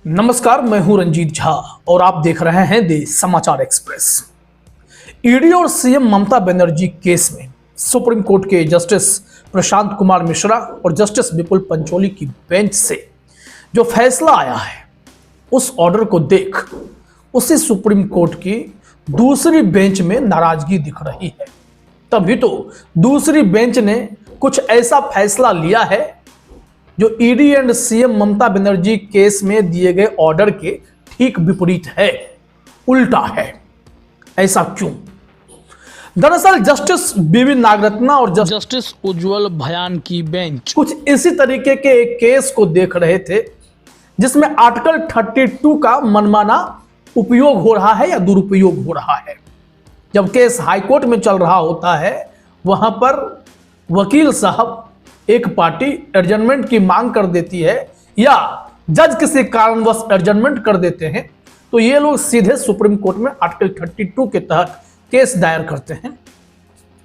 नमस्कार, मैं हूं रंजीत झा और आप देख रहे हैं द समाचार एक्सप्रेस। ईडी और सीएम ममता बनर्जी केस में सुप्रीम कोर्ट के जस्टिस प्रशांत कुमार मिश्रा और जस्टिस विपुल पंचोली की बेंच से जो फैसला आया है, उस ऑर्डर को देख उसी सुप्रीम कोर्ट की दूसरी बेंच में नाराजगी दिख रही है। तभी तो दूसरी बेंच ने कुछ ऐसा फैसला लिया है जो ED and CM Mamata Banerjee case में दिए गए ऑर्डर के ठीक विपरीत है, उल्टा है। ऐसा क्यों? दरअसल जस्टिस बीवी नागरत्ना और जस्टिस उज्जवल भयान की बेंच कुछ इसी तरीके के एक केस को देख रहे थे जिसमें आर्टिकल 32 का मनमाना उपयोग हो रहा है या दुरुपयोग हो रहा है। जब केस हाईकोर्ट में चल रहा होता है, वहां पर वकील साहब एक पार्टी एडजमेंट की मांग कर देती है या जज किसी कारणवश एडजमेंट कर देते हैं, तो ये लोग सीधे सुप्रीम कोर्ट में आर्टिकल 32 के तहत केस दायर करते हैं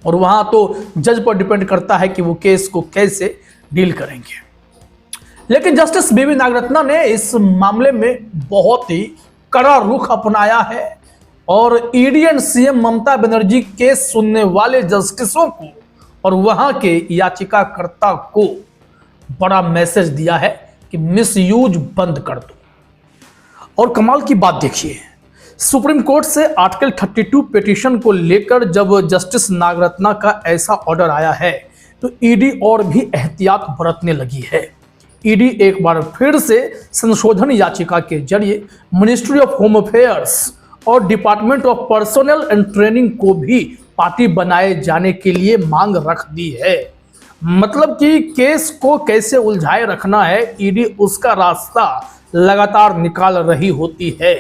और वहां तो जज पर डिपेंड करता है कि वो केस को कैसे डील करेंगे। लेकिन जस्टिस बीवी नागरत्ना ने इस मामले में बहुत ही कड़ा रुख अपनाया है और ED and CM Mamata Banerjee case सुनने वाले जस्टिसों को और वहां के याचिकाकर्ता को बड़ा मैसेज दिया है कि मिसयूज बंद कर दो। और कमाल की बात देखिए, सुप्रीम कोर्ट से आर्टिकल 32 पिटीशन को लेकर जब जस्टिस नागरत्ना का ऐसा ऑर्डर आया है तो ईडी और भी एहतियात बरतने लगी है। ईडी एक बार फिर से संशोधन याचिका के जरिए मिनिस्ट्री ऑफ होम अफेयर्स और department of personal and training को भी पार्टी बनाए जाने के लिए मांग रख दी है। मतलब कि केस को कैसे उलझाए रखना है, ईडी उसका रास्ता लगातार निकाल रही होती है।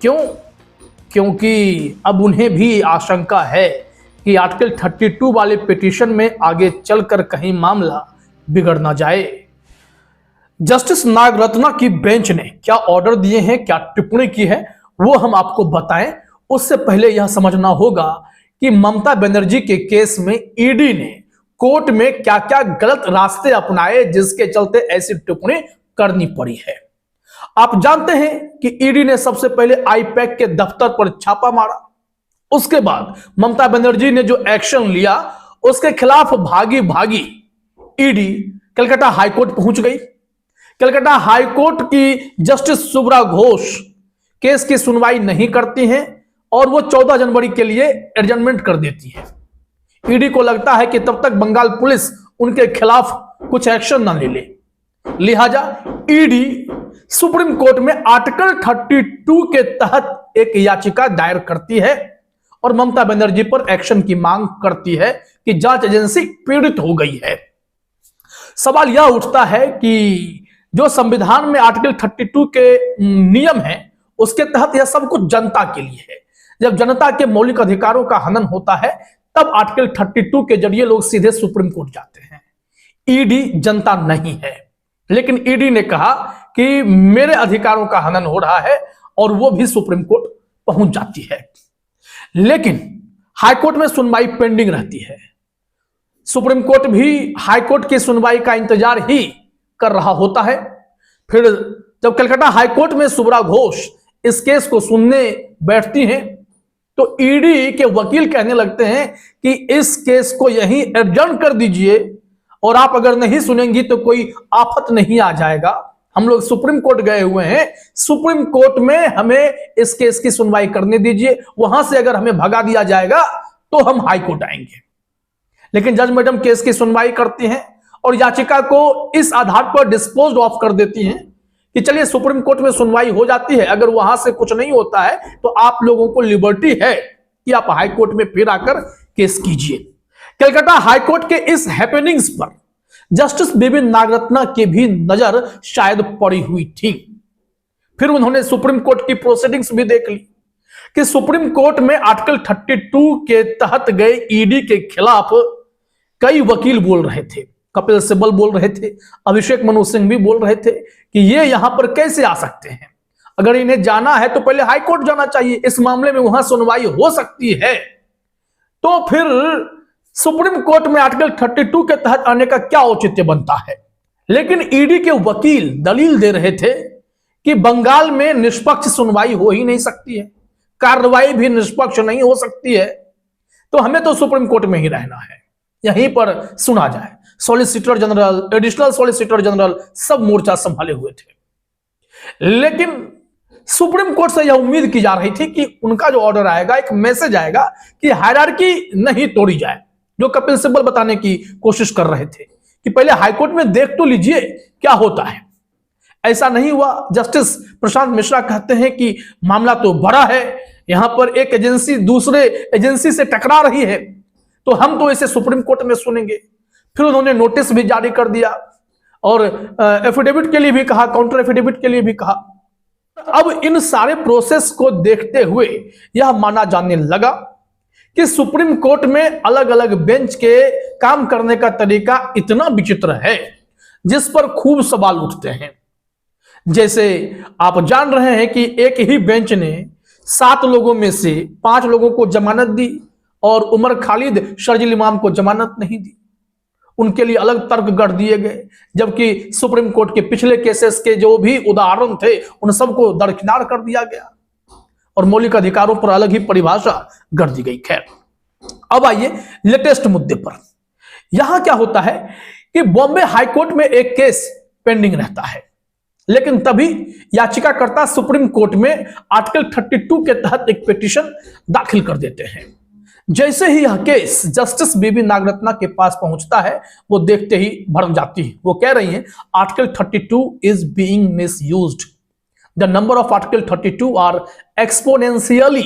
क्यों? क्योंकि अब उन्हें भी आशंका है कि आर्टिकल 32 वाले पिटीशन में आगे चलकर कहीं मामला बिगड़ ना जाए। जस्टिस नागरत्ना की बेंच ने क्या ऑर्डर दिए हैं, क्या टिप्पणी की है, वो हम आपको बताएं। उससे पहले यह समझना होगा कि ममता बनर्जी के केस में ईडी ने कोर्ट में क्या क्या गलत रास्ते अपनाए जिसके चलते ऐसी टिप्पणी करनी पड़ी है। आप जानते हैं कि ईडी ने सबसे पहले आईपैक के दफ्तर पर छापा मारा। उसके बाद ममता बनर्जी ने जो एक्शन लिया उसके खिलाफ भागी भागी ईडी कलकत्ता हाईकोर्ट पहुंच गई। कलकत्ता हाईकोर्ट की जस्टिस शुभ्रा घोष केस की सुनवाई नहीं करती हैं और वो 14 जनवरी के लिए एडजमेंट कर देती है। ईडी को लगता है कि तब तक बंगाल पुलिस उनके खिलाफ कुछ एक्शन न ले ले, लिहाजा ईडी सुप्रीम कोर्ट में आर्टिकल 32 के तहत एक याचिका दायर करती है और ममता बनर्जी पर एक्शन की मांग करती है कि जांच एजेंसी पीड़ित हो गई है। सवाल यह उठता है कि जो संविधान में आर्टिकल 32 के नियम है उसके तहत यह सब कुछ जनता के लिए है। जब जनता के मौलिक अधिकारों का हनन होता है तब आर्टिकल 32 के जरिए लोग सीधे सुप्रीम कोर्ट जाते हैं। ईडी जनता नहीं है, लेकिन ईडी ने कहा कि मेरे अधिकारों का हनन हो रहा है और वो भी सुप्रीम कोर्ट पहुंच जाती है। लेकिन हाईकोर्ट में सुनवाई पेंडिंग रहती है। सुप्रीम कोर्ट भी हाईकोर्ट की सुनवाई का इंतजार ही कर रहा होता है। फिर जब कलकत्ता हाईकोर्ट में शुभ्रा घोष इस केस को सुनने बैठती हैं तो ईडी के वकील कहने लगते हैं कि इस केस को यहीं एडजर्न कर दीजिए और आप अगर नहीं सुनेंगी तो कोई आफत नहीं आ जाएगा। हम लोग सुप्रीम कोर्ट गए हुए हैं, सुप्रीम कोर्ट में हमें इस केस की सुनवाई करने दीजिए, वहां से अगर हमें भगा दिया जाएगा तो हम हाई कोर्ट आएंगे। लेकिन जज मैडम केस की सुनवाई करती हैं और याचिका को इस आधार पर डिस्पोज ऑफ कर देती हैं कि चलिए सुप्रीम कोर्ट में सुनवाई हो जाती है, अगर वहां से कुछ नहीं होता है तो आप लोगों को लिबर्टी है कि आप हाई कोर्ट में फिर आकर केस कीजिए। कलकत्ता हाईकोर्ट के इस हैपेनिंग्स पर जस्टिस बीवी नागरत्ना की भी नजर शायद पड़ी हुई थी। फिर उन्होंने सुप्रीम कोर्ट की प्रोसीडिंग्स भी देख ली कि सुप्रीम कोर्ट में आर्टिकल 32 के तहत गए ईडी के खिलाफ कई वकील बोल रहे थे। कपिल सिब्बल बोल रहे थे, अभिषेक मनु सिंह भी बोल रहे थे कि ये यहां पर कैसे आ सकते हैं, अगर इन्हें जाना है तो पहले हाई कोर्ट जाना चाहिए, इस मामले में वहां सुनवाई हो सकती है। तो फिर सुप्रीम कोर्ट में आर्टिकल 32 के तहत आने का क्या औचित्य बनता है। लेकिन ईडी के वकील दलील दे रहे थे कि बंगाल में निष्पक्ष सुनवाई हो ही नहीं सकती है, कार्रवाई भी निष्पक्ष नहीं हो सकती है, तो हमें तो सुप्रीम कोर्ट में ही रहना है, यहीं पर सुना जाए। Solicitor general, additional solicitor general सब मोर्चा संभाले हुए थे, लेकिन सुप्रीम कोर्ट से यह उम्मीद की जा रही थी कि उनका जो ऑर्डर आएगा, एक मैसेज आएगा कि हायरार्की नहीं तोड़ी जाए, जो कपिल सिब्बल बताने की कोशिश कर रहे थे कि पहले हाईकोर्ट में देख तो लीजिए क्या होता है। ऐसा नहीं हुआ। जस्टिस प्रशांत मिश्रा कहते हैं कि मामला तो बड़ा है, यहां पर एक एजेंसी दूसरे एजेंसी से टकरा रही है, तो हम तो इसे सुप्रीम कोर्ट में सुनेंगे। फिर उन्होंने नोटिस भी जारी कर दिया और एफिडेविट के लिए भी कहा, काउंटर एफिडेविट के लिए भी कहा। अब इन सारे प्रोसेस को देखते हुए यह माना जाने लगा कि सुप्रीम कोर्ट में अलग अलग बेंच के काम करने का तरीका इतना विचित्र है जिस पर खूब सवाल उठते हैं। जैसे आप जान रहे हैं कि एक ही बेंच ने 7 लोगों में से 5 लोगों को जमानत दी और उमर खालिद शर्जील इमाम को जमानत नहीं दी। उनके लिए अलग तर्क गढ़ दिए गए, जबकि सुप्रीम कोर्ट के पिछले केसेस के जो भी उदाहरण थे उन सबको दरकिनार कर दिया गया और मौलिक अधिकारों पर अलग ही परिभाषा गढ़ दी गई। खैर, अब आइए लेटेस्ट मुद्दे पर। यहां क्या होता है कि बॉम्बे हाईकोर्ट में एक केस पेंडिंग रहता है, लेकिन तभी याचिकाकर्ता सुप्रीम कोर्ट में आर्टिकल 32 के तहत एक पिटीशन दाखिल कर देते हैं। जैसे ही यह केस जस्टिस बीबी नागरत्ना के पास पहुंचता है, वो देखते ही भड़क जाती है। वो कह रही हैं article 32 is being misused, the number of article 32 are exponentially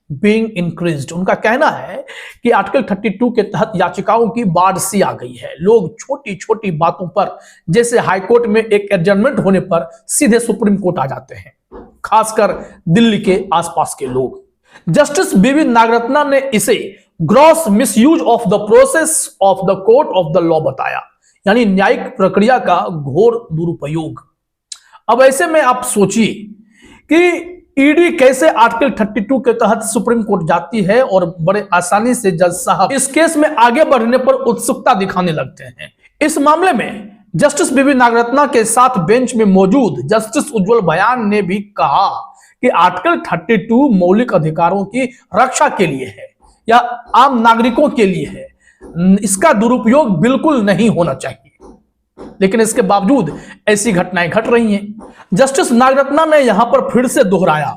being increased. उनका कहना है कि आर्टिकल 32 के तहत याचिकाओं की बाढ़ सी आ गई है। लोग छोटी छोटी बातों पर, जैसे हाईकोर्ट में एक एडजर्नमेंट होने पर, सीधे सुप्रीम कोर्ट आ जाते हैं, खासकर दिल्ली के आसपास के लोग। जस्टिस बीबी नागरत्ना ने इसे gross misuse of the process of the court of the law बताया, यानी न्यायिक प्रक्रिया का घोर दुरुपयोग। अब ऐसे में आप सोचिए कि ईडी कैसे आर्टिकल 32 के तहत सुप्रीम कोर्ट जाती है और बड़े आसानी से जज साहब इस केस में आगे बढ़ने पर उत्सुकता दिखाने लगते हैं। इस मामले में जस्टिस बीबी नागरत्ना के साथ बेंच में मौजूद जस्टिस उज्जवल बयान ने भी कहा कि आर्टिकल 32 मौलिक अधिकारों की रक्षा के लिए है या आम नागरिकों के लिए है, इसका दुरुपयोग बिल्कुल नहीं होना चाहिए। लेकिन इसके बावजूद ऐसी घटनाएं घट रही हैं। जस्टिस नागरत्ना ने यहां पर फिर से दोहराया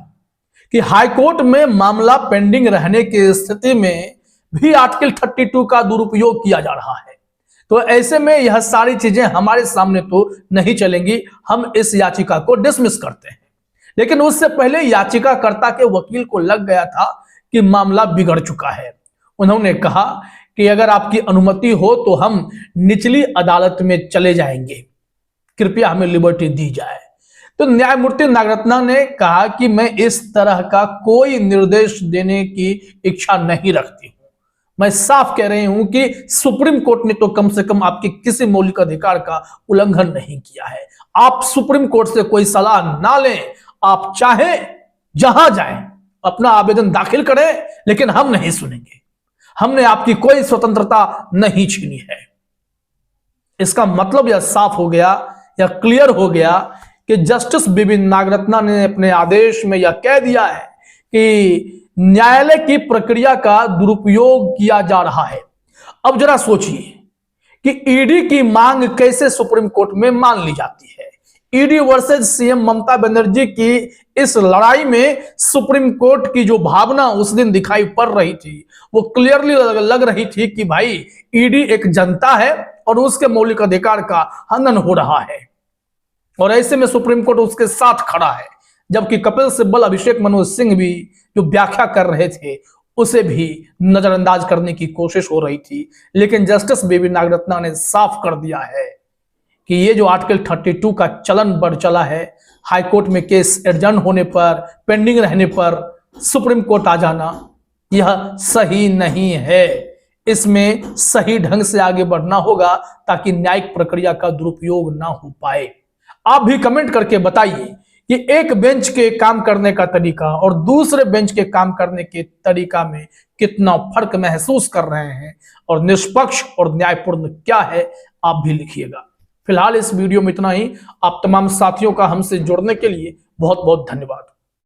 कि हाईकोर्ट में मामला पेंडिंग रहने की स्थिति में भी आर्टिकल 32 का दुरुपयोग किया जा रहा है। तो ऐसे में यह सारी चीजें हमारे सामने तो नहीं चलेंगी, हम इस याचिका को डिसमिस करते हैं। लेकिन उससे पहले याचिकाकर्ता के वकील को लग गया था कि मामला बिगड़ चुका है। उन्होंने कहा कि अगर आपकी अनुमति हो तो हम निचली अदालत में चले जाएंगे, कृपया हमें लिबर्टी दी जाए। तो न्यायमूर्ति नागरत्ना ने कहा कि मैं इस तरह का कोई निर्देश देने की इच्छा नहीं रखती हूं। मैं साफ कह रही हूं कि सुप्रीम कोर्ट ने तो कम से कम आपके किसी मौलिक अधिकार का उल्लंघन नहीं किया है। आप सुप्रीम कोर्ट से कोई सलाह ना लें, आप चाहें जहां जाएं अपना आवेदन दाखिल करें, लेकिन हम नहीं सुनेंगे। हमने आपकी कोई स्वतंत्रता नहीं छीनी है। इसका मतलब यह साफ हो गया या क्लियर हो गया कि जस्टिस बीबी नागरत्ना ने अपने आदेश में यह कह दिया है कि न्यायालय की प्रक्रिया का दुरुपयोग किया जा रहा है। अब जरा सोचिए कि ईडी की मांग कैसे सुप्रीम कोर्ट में मान ली जाती है। ED versus CM Mamata Banerjee की इस लड़ाई में सुप्रीम कोर्ट की जो भावना उस दिन दिखाई पड़ रही थी, वो क्लियरली लग रही थी कि भाई ईडी एक जनता है और उसके मौलिक अधिकार का हनन हो रहा है, और ऐसे में सुप्रीम कोर्ट उसके साथ खड़ा है। जबकि कपिल सिब्बल, अभिषेक मनु सिंह भी जो व्याख्या कर रहे थे, उसे भी नजरअंदाज करने की कोशिश हो रही थी। लेकिन जस्टिस बीबी नागरत्ना ने साफ कर दिया है कि ये जो आर्टिकल 32 का चलन बढ़ चला है, हाईकोर्ट में केस एडजर्न होने पर, पेंडिंग रहने पर सुप्रीम कोर्ट आ जाना, यह सही नहीं है। इसमें सही ढंग से आगे बढ़ना होगा ताकि न्यायिक प्रक्रिया का दुरुपयोग ना हो पाए। आप भी कमेंट करके बताइए कि एक बेंच के काम करने का तरीका और दूसरे बेंच के काम करने के तरीका में कितना फर्क महसूस कर रहे हैं और निष्पक्ष और न्यायपूर्ण क्या है, आप भी लिखिएगा। फिलहाल इस वीडियो में इतना ही। आप तमाम साथियों का हमसे जुड़ने के लिए बहुत बहुत धन्यवाद।